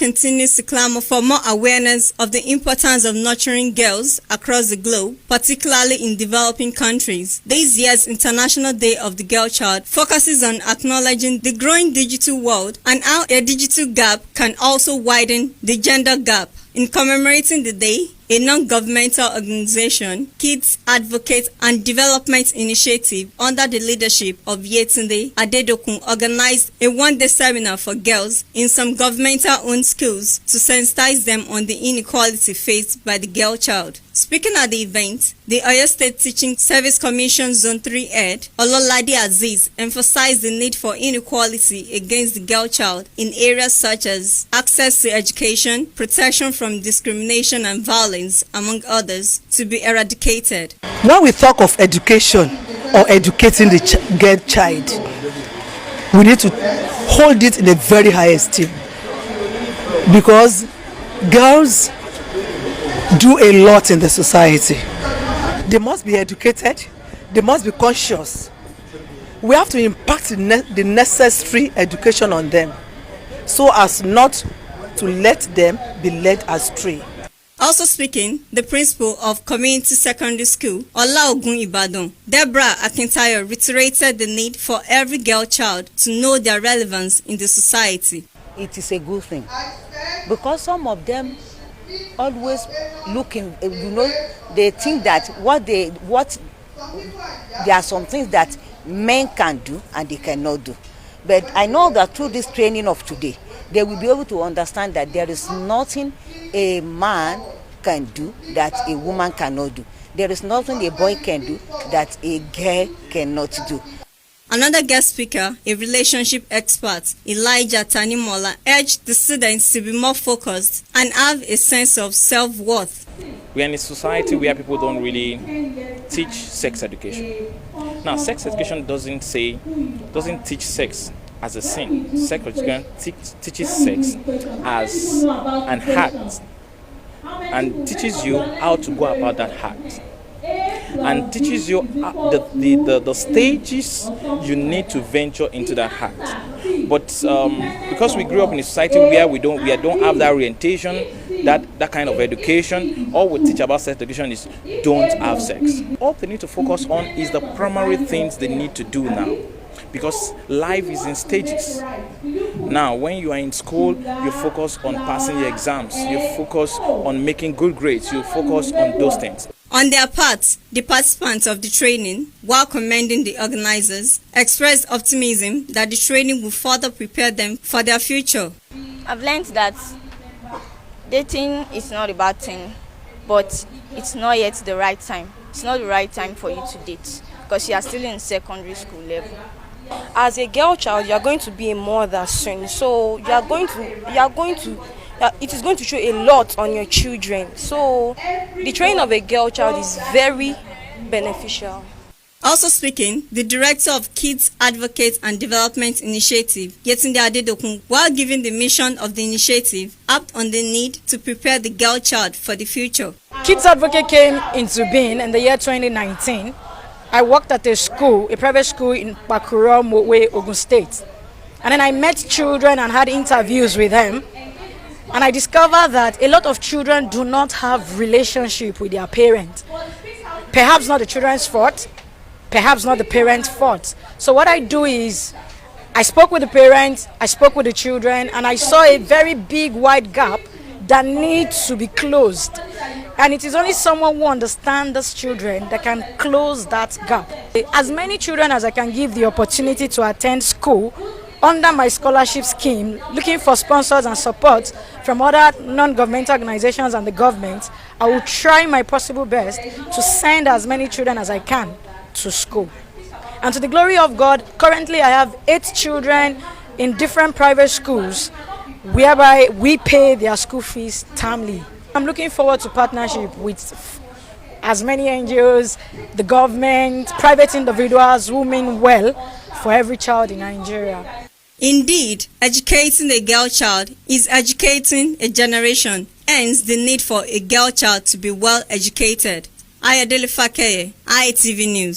continues to clamor for more awareness of the importance of nurturing girls across the globe, particularly in developing countries. This year's International Day of the Girl Child focuses on acknowledging the growing digital world and how a digital gap can also widen the gender gap. In commemorating the day, a non-governmental organization, Kids Advocate and Development Initiative under the leadership of Yetunde Adedokun, organized a one-day seminar for girls in some governmental-owned schools to sensitize them on the inequality faced by the girl child. Speaking at the event, the Oyo State Teaching Service Commission Zone 3 head, Ololade Aziz, emphasized the need for inequality against the girl child in areas such as access to education, protection from discrimination and violence, among others, to be eradicated. When we talk of education or educating the girl child, we need to hold it in a very high esteem, because girls do a lot in the society. They must be educated, they must be conscious. We have to impact the necessary education on them so as not to let them be led astray. Also speaking, the principal of Community Secondary School, Olaogun, Ibadan, Deborah Akintayo, reiterated the need for every girl child to know their relevance in the society. It is a good thing, because some of them always looking, they think that there are some things that men can do and they cannot do. But I know that through this training of today, they will be able to understand that there is nothing a man can do that a woman cannot do. There is nothing a boy can do that a girl cannot do. Another guest speaker, a relationship expert, Elijah Tanimola, urged the students to be more focused and have a sense of self-worth. We are in a society where people don't really teach sex education. Now, sex education doesn't teach sex as a sin. Sex education teaches sex as an act, and teaches you how to go about that act, and teaches you the stages you need to venture into that act. But because we grew up in a society where we don't have that orientation, that kind of education, all we teach about sex education is don't have sex. All they need to focus on is the primary things they need to do now, because life is in stages. Now, when you are in school, you focus on passing your exams, you focus on making good grades, you focus on those things. On their part, the participants of the training, while commending the organizers, expressed optimism that the training will further prepare them for their future. I've learned that dating is not a bad thing, but it's not yet the right time. It's not the right time for you to date, because you are still in secondary school level. As a girl child, you are going to be a mother soon, so it is going to show a lot on your children. So the training of a girl child is very beneficial. Also speaking, the director of Kids Advocate and Development Initiative, Yetunde Adedokun, while giving the mission of the initiative, harped on the need to prepare the girl child for the future. Kids Advocate came into being in the year 2019. I worked at a school, a private school in Bakura, Mowe, Ogun State. And then I met children and had interviews with them. And I discovered that a lot of children do not have relationship with their parents. Perhaps not the children's fault, perhaps not the parents' fault. So what I do is, I spoke with the parents, I spoke with the children, and I saw a very big wide gap that needs to be closed. And it is only someone who understands those children that can close that gap. As many children as I can give the opportunity to attend school under my scholarship scheme, looking for sponsors and support from other non-governmental organizations and the government, I will try my possible best to send as many children as I can to school. And to the glory of God, currently I have 8 children in different private schools whereby we pay their school fees termly. I'm looking forward to partnership with as many NGOs, the government, private individuals who mean well for every child in Nigeria. Indeed, educating a girl child is educating a generation, hence the need for a girl child to be well educated. Ayodele Fakeye, ITV News.